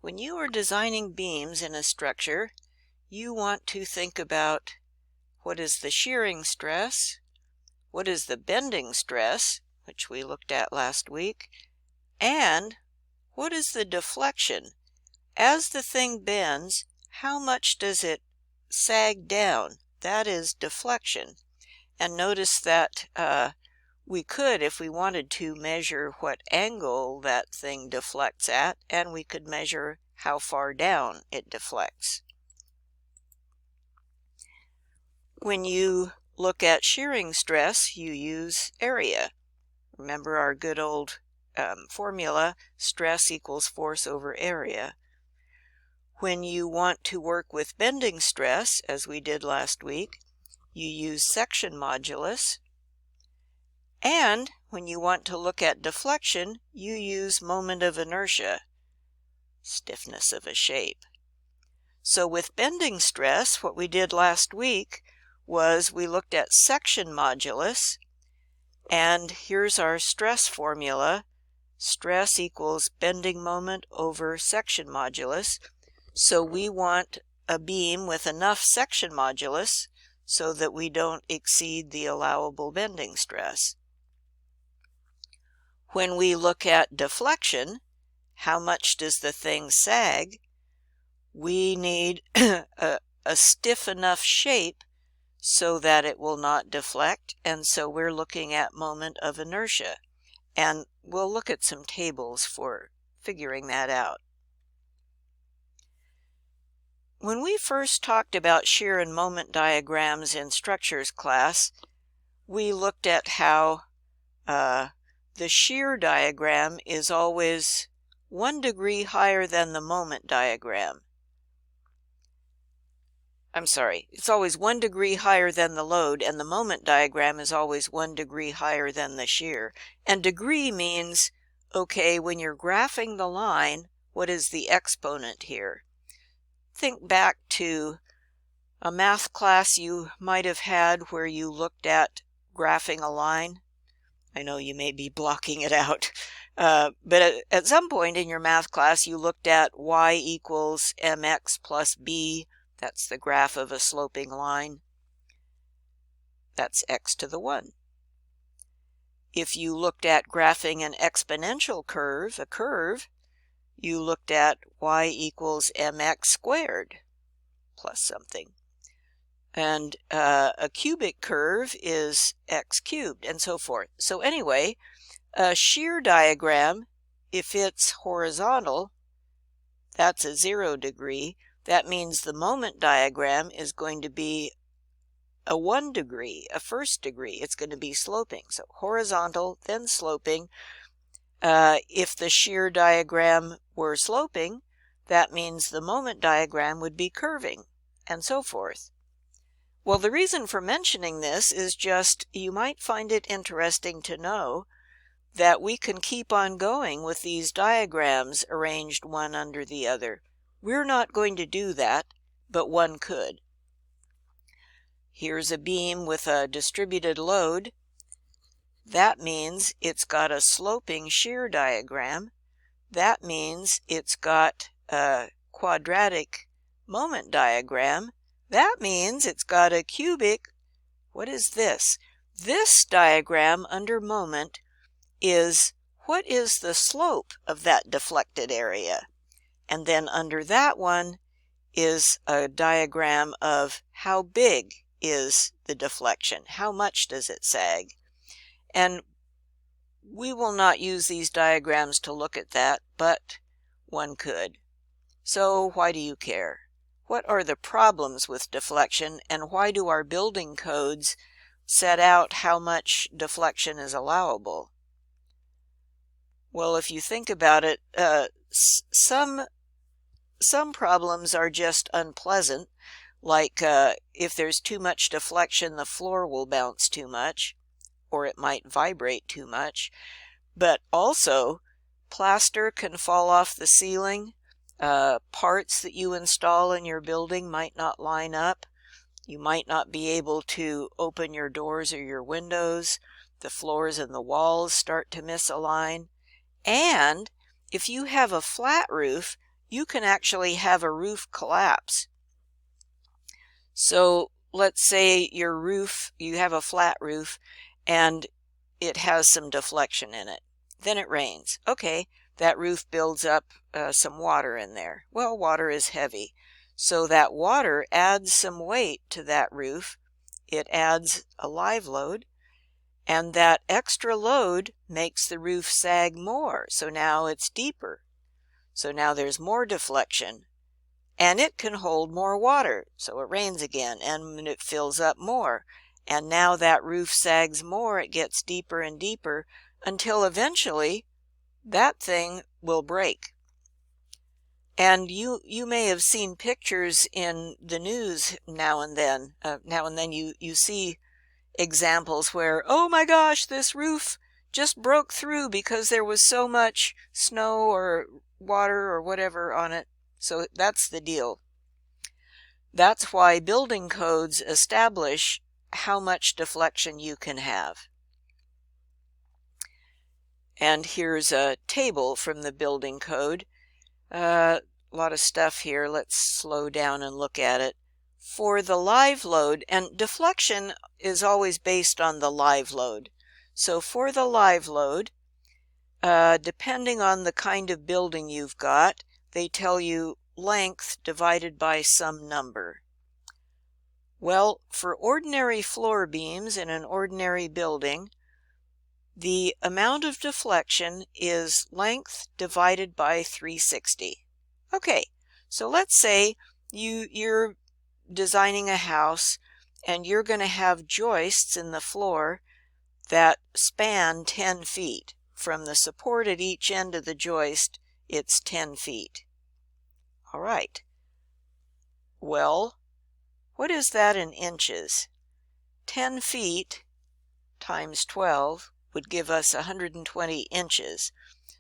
When you are designing beams in a structure, you want to think about what is the shearing stress, what is the bending stress, which we looked at last week, and what is the deflection. As the thing bends, how much does it sag down? That is deflection. And notice that we could, if we wanted to, measure what angle that thing deflects at, and we could measure how far down it deflects. When you look at shearing stress, you use area. Remember our good old formula, stress equals force over area. When you want to work with bending stress, as we did last week, you use section modulus. And when you want to look at deflection, you use moment of inertia, stiffness of a shape. So with bending stress, what we did last week was we looked at section modulus, and here's our stress formula. Stress equals bending moment over section modulus. So we want a beam with enough section modulus so that we don't exceed the allowable bending stress. When we look at deflection, how much does the thing sag? We need a stiff enough shape so that it will not deflect, and so we're looking at moment of inertia. And we'll look at some tables for figuring that out. When we first talked about shear and moment diagrams in structures class, we looked at how the shear diagram is always 1 degree higher than the moment diagram. I'm sorry, it's always 1 degree higher than the load, and the moment diagram is always 1 degree higher than the shear. And degree means, okay, when you're graphing the line, what is the exponent here? Think back to a math class you might have had where you looked at graphing a line. I know you may be blocking it out, but at some point in your math class you looked at y equals mx plus b. That's the graph of a sloping line. That's x to the 1. If you looked at graphing an exponential curve, a curve, you looked at y equals mx squared plus something. And a cubic curve is x cubed, and so forth. So anyway, a shear diagram, if it's horizontal, that's a 0 degree. That means the moment diagram is going to be a 1 degree, a first degree. It's going to be sloping. So horizontal, then sloping. If the shear diagram were sloping, that means the moment diagram would be curving, and so forth. Well, the reason for mentioning this is just you might find it interesting to know that we can keep on going with these diagrams arranged one under the other. We're not going to do that, but one could. Here's a beam with a distributed load. That means it's got a sloping shear diagram. That means it's got a quadratic moment diagram. That means it's got a cubic. What is this? This diagram under moment is what is the slope of that deflected area. And then under that one is a diagram of how big is the deflection. How much does it sag? And we will not use these diagrams to look at that, but one could. So why do you care? What are the problems with deflection, and why do our building codes set out how much deflection is allowable? Well, if you think about it, some problems are just unpleasant, like if there's too much deflection, the floor will bounce too much, or it might vibrate too much. But also, plaster can fall off the ceiling. Parts that you install in your building might not line up. You might not be able to open your doors or your windows. The floors and the walls start to misalign. And if you have a flat roof, you can actually have a roof collapse. So let's say your roof, you have a flat roof and it has some deflection in it. Then it rains. Okay, that roof builds up some water in there. Well, water is heavy. So that water adds some weight to that roof. It adds a live load. And that extra load makes the roof sag more. So now it's deeper. So now there's more deflection. And it can hold more water. So it rains again and it fills up more. And now that roof sags more. It gets deeper and deeper until eventually that thing will break. And you may have seen pictures in the news now and then. You see examples where, oh my gosh, this roof just broke through because there was so much snow or water or whatever on it. So that's the deal. That's why building codes establish how much deflection you can have. And here's a table from the building code. A lot of stuff here. Let's slow down and look at it. For the live load, and deflection is always based on the live load. So for the live load, depending on the kind of building you've got, they tell you length divided by some number. Well, for ordinary floor beams in an ordinary building, the amount of deflection is length divided by 360. Okay, so let's say you're designing a house and you're going to have joists in the floor that span 10 feet. From the support at each end of the joist, it's 10 feet. All right. Well, what is that in inches? 10 feet times 12 would give us 120 inches.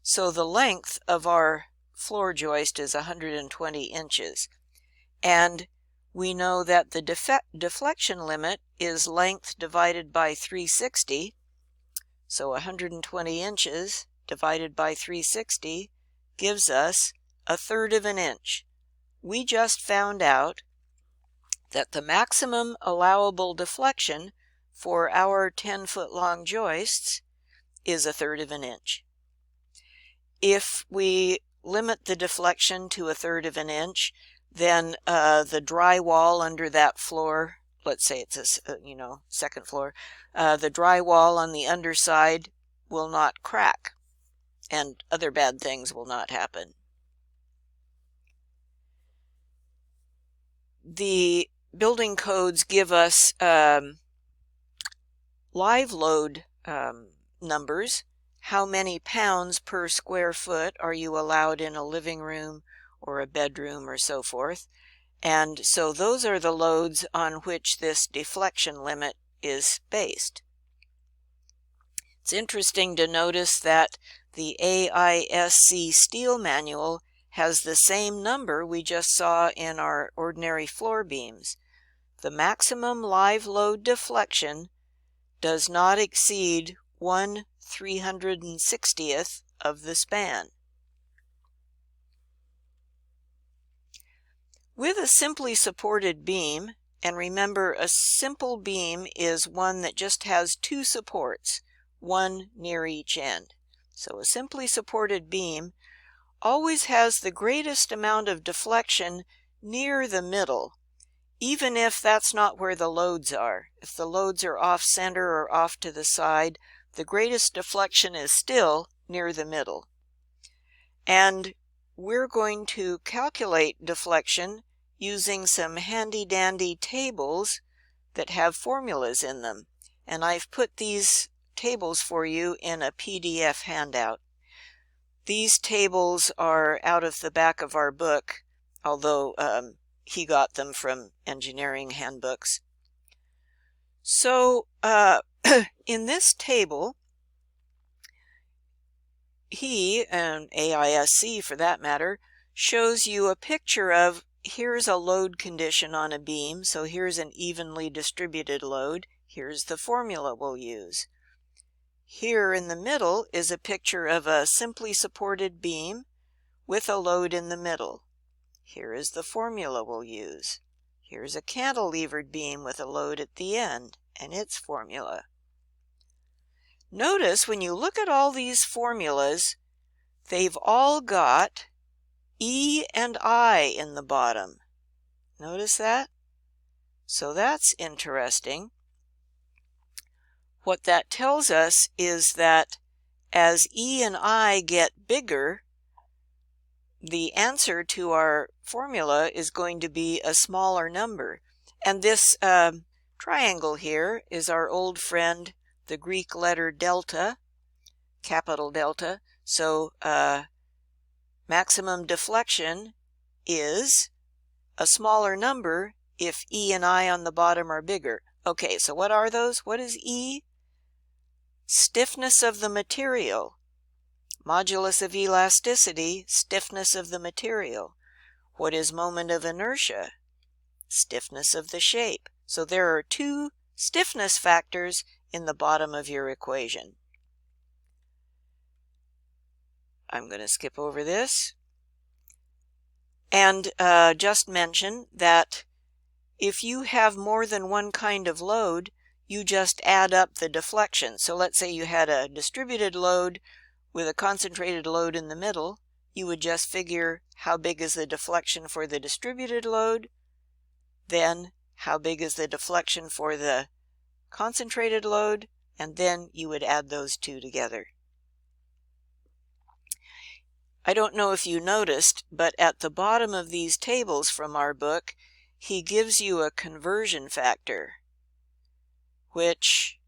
So the length of our floor joist is 120 inches. And we know that the deflection limit is length divided by 360. So 120 inches divided by 360 gives us 1/3 of an inch. We just found out that the maximum allowable deflection for our 10-foot long joists is 1/3 of an inch. If we limit the deflection to 1/3 of an inch, then the drywall under that floor, let's say it's a second floor, the drywall on the underside will not crack, and other bad things will not happen. The building codes give us live load numbers. How many pounds per square foot are you allowed in a living room or a bedroom or so forth? And so those are the loads on which this deflection limit is based. It's interesting to notice that the AISC steel manual has the same number we just saw in our ordinary floor beams. The maximum live load deflection does not exceed 1/360th of the span. With a simply supported beam, and remember a simple beam is one that just has 2 supports, one near each end. So a simply supported beam always has the greatest amount of deflection near the middle, even if that's not where the loads are. If the loads are off center or off to the side, the greatest deflection is still near the middle. And we're going to calculate deflection using some handy-dandy tables that have formulas in them. And I've put these tables for you in a PDF handout. These tables are out of the back of our book, although he got them from engineering handbooks. So in this table, he, and AISC for that matter, shows you a picture of, here's a load condition on a beam, so here's an evenly distributed load. Here's the formula we'll use. Here in the middle is a picture of a simply supported beam with a load in the middle. Here is the formula we'll use. Here's a cantilevered beam with a load at the end and its formula. Notice when you look at all these formulas, they've all got E and I in the bottom. Notice that? So that's interesting. What that tells us is that as E and I get bigger, the answer to our formula is going to be a smaller number. And this triangle here is our old friend, the Greek letter delta, capital delta. So maximum deflection is a smaller number if E and I on the bottom are bigger. Okay, so what are those? What is E? Stiffness of the material. Modulus of elasticity, stiffness of the material. What is moment of inertia? Stiffness of the shape. So there are two stiffness factors in the bottom of your equation. I'm going to skip over this and just mention that if you have more than one kind of load, you just add up the deflection. So let's say you had a distributed load with a concentrated load in the middle. You would just figure how big is the deflection for the distributed load, then how big is the deflection for the concentrated load, and then you would add those two together. I don't know if you noticed, but at the bottom of these tables from our book, he gives you a conversion factor, which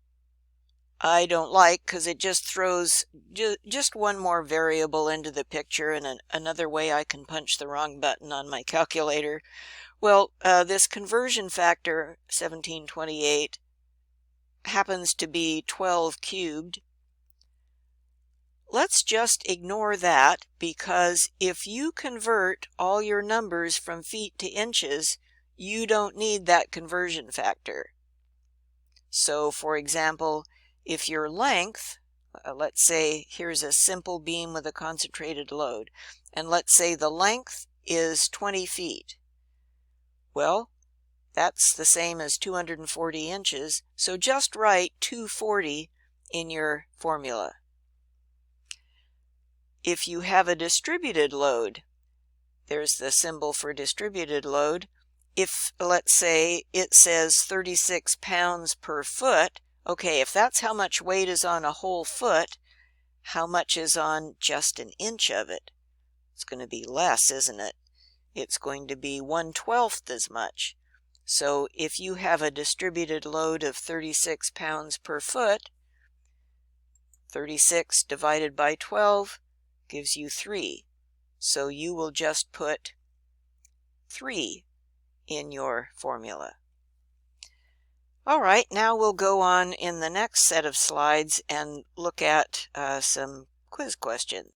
I don't like because it just throws just one more variable into the picture and another way I can punch the wrong button on my calculator. Well, this conversion factor, 1728, happens to be 12 cubed. Let's just ignore that, because if you convert all your numbers from feet to inches, you don't need that conversion factor. So, for example, if your length, let's say here's a simple beam with a concentrated load, and let's say the length is 20 feet. Well, that's the same as 240 inches, so just write 240 in your formula. If you have a distributed load, there's the symbol for distributed load. If, let's say, it says 36 pounds per foot, okay, if that's how much weight is on a whole foot, how much is on just an inch of it? It's going to be less, isn't it? It's going to be 1/12 as much. So if you have a distributed load of 36 pounds per foot, 36 divided by 12 gives you 3. So you will just put 3 in your formula. All right, now we'll go on in the next set of slides and look at some quiz questions.